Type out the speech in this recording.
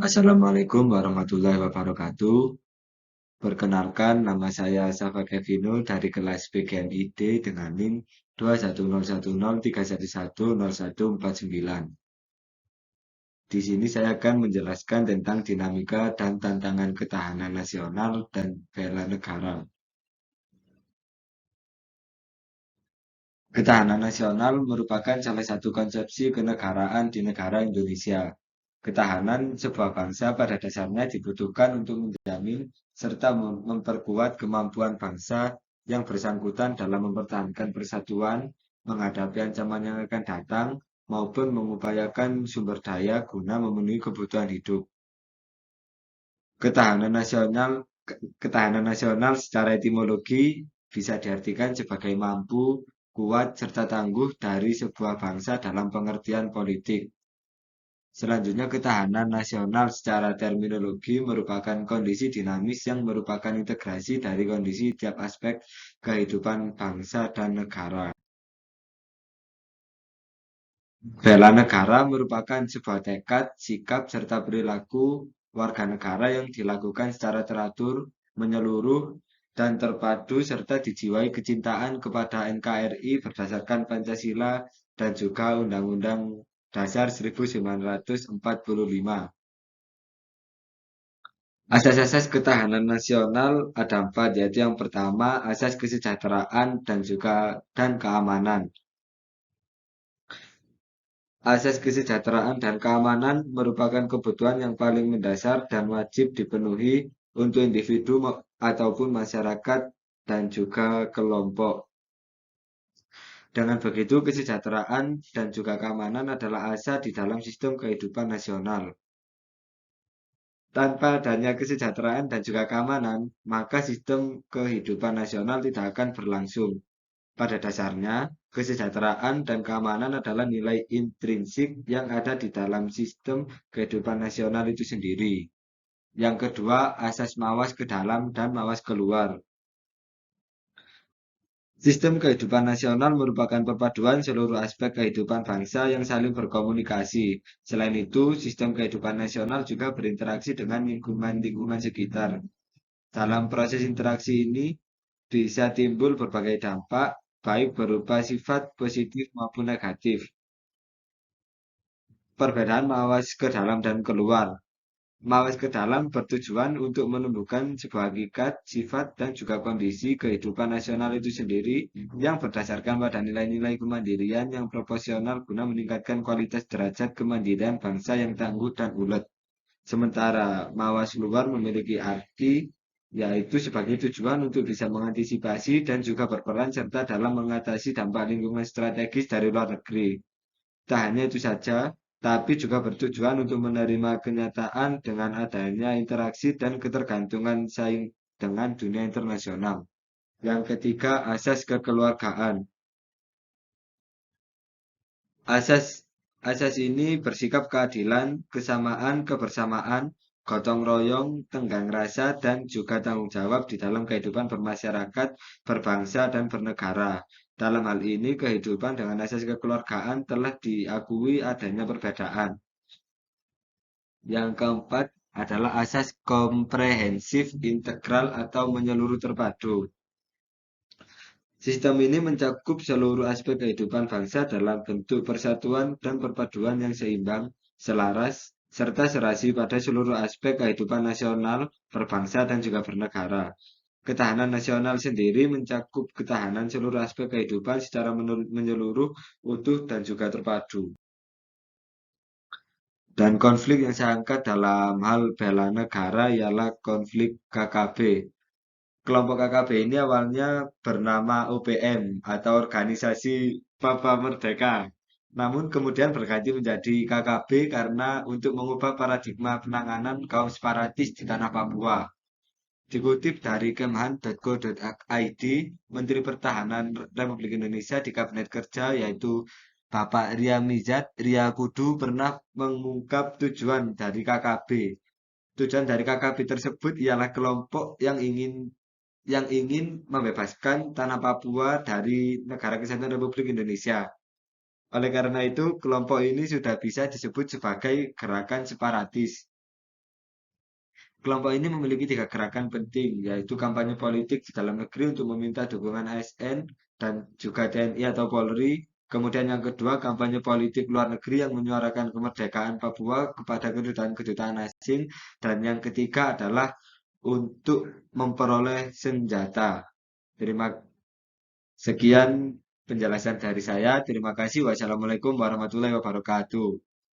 Assalamualaikum warahmatullahi wabarakatuh. Perkenalkan, nama saya Safa Kevino dari kelas PGMID dengan NIM 2101031110149. Di sini saya akan menjelaskan tentang dinamika dan tantangan ketahanan nasional dan bela negara. Ketahanan nasional merupakan salah satu konsepsi kenegaraan di negara Indonesia. Ketahanan sebuah bangsa pada dasarnya dibutuhkan untuk menjamin serta memperkuat kemampuan bangsa yang bersangkutan dalam mempertahankan persatuan, menghadapi ancaman yang akan datang, maupun mengupayakan sumber daya guna memenuhi kebutuhan hidup. Ketahanan nasional Ketahanan nasional secara etimologi bisa diartikan sebagai mampu, kuat, serta tangguh dari sebuah bangsa dalam pengertian politik. Selanjutnya, ketahanan nasional secara terminologi merupakan kondisi dinamis yang merupakan integrasi dari kondisi tiap aspek kehidupan bangsa dan negara. Bela negara merupakan sebuah tekad, sikap, serta perilaku warga negara yang dilakukan secara teratur, menyeluruh, dan terpadu serta dijiwai kecintaan kepada NKRI berdasarkan Pancasila dan juga Undang-Undang Dasar 1945. Asas-asas ketahanan nasional ada empat, yaitu yang pertama asas kesejahteraan dan keamanan. Asas kesejahteraan dan keamanan merupakan kebutuhan yang paling mendasar dan wajib dipenuhi untuk individu ataupun masyarakat dan juga kelompok. Dengan begitu, kesejahteraan dan juga keamanan adalah asas di dalam sistem kehidupan nasional. Tanpa adanya kesejahteraan dan juga keamanan, maka sistem kehidupan nasional tidak akan berlangsung. Pada dasarnya, kesejahteraan dan keamanan adalah nilai intrinsik yang ada di dalam sistem kehidupan nasional itu sendiri. Yang kedua, asas mawas ke dalam dan mawas keluar. Sistem kehidupan nasional merupakan perpaduan seluruh aspek kehidupan bangsa yang saling berkomunikasi. Selain itu, sistem kehidupan nasional juga berinteraksi dengan lingkungan-lingkungan sekitar. Dalam proses interaksi ini bisa timbul berbagai dampak, baik berupa sifat positif maupun negatif. Perbedaan mawas ke dalam dan keluar. Mawas ke dalam bertujuan untuk menumbuhkan sebuah hakikat, sifat, dan juga kondisi kehidupan nasional itu sendiri yang berdasarkan pada nilai-nilai kemandirian yang proporsional guna meningkatkan kualitas derajat kemandirian bangsa yang tangguh dan ulet. Sementara mawas luar memiliki arti yaitu sebagai tujuan untuk bisa mengantisipasi dan juga berperan serta dalam mengatasi dampak lingkungan strategis dari luar negeri. Tak hanya itu saja, tapi juga bertujuan untuk menerima kenyataan dengan adanya interaksi dan ketergantungan saing dengan dunia internasional. Yang ketiga, asas kekeluargaan. Asas asas ini bersikap keadilan, kesamaan, kebersamaan, gotong royong, tenggang rasa, dan juga tanggung jawab di dalam kehidupan bermasyarakat, berbangsa, dan bernegara. Dalam hal ini, kehidupan dengan asas kekeluargaan telah diakui adanya perbedaan. Yang keempat adalah asas komprehensif integral atau menyeluruh terpadu. Sistem ini mencakup seluruh aspek kehidupan bangsa dalam bentuk persatuan dan perpaduan yang seimbang, selaras, serta serasi pada seluruh aspek kehidupan nasional, berbangsa, dan juga bernegara. Ketahanan nasional sendiri mencakup ketahanan seluruh aspek kehidupan secara menyeluruh, utuh, dan juga terpadu. Dan konflik yang saya angkat dalam hal bela negara ialah konflik KKB. Kelompok KKB ini awalnya bernama OPM atau Organisasi Papua Merdeka. Namun kemudian berganti menjadi KKB karena untuk mengubah paradigma penanganan kaum separatis di tanah Papua. Dikutip dari kemhan.co.id, Menteri Pertahanan Republik Indonesia di Kabinet Kerja yaitu Bapak Ria Mizat Riyakudu pernah mengungkap tujuan dari KKB. Tujuan dari KKB tersebut ialah kelompok yang ingin membebaskan tanah Papua dari Negara Kesatuan Republik Indonesia. Oleh karena itu, kelompok ini sudah bisa disebut sebagai gerakan separatis. Kelompok ini memiliki tiga gerakan penting, yaitu kampanye politik di dalam negeri untuk meminta dukungan ASN dan juga TNI atau Polri. Kemudian yang kedua, kampanye politik luar negeri yang menyuarakan kemerdekaan Papua kepada kedutaan-kedutaan asing. Dan yang ketiga adalah untuk memperoleh senjata. Terima Sekian penjelasan dari saya. Terima kasih. Wassalamualaikum warahmatullahi wabarakatuh.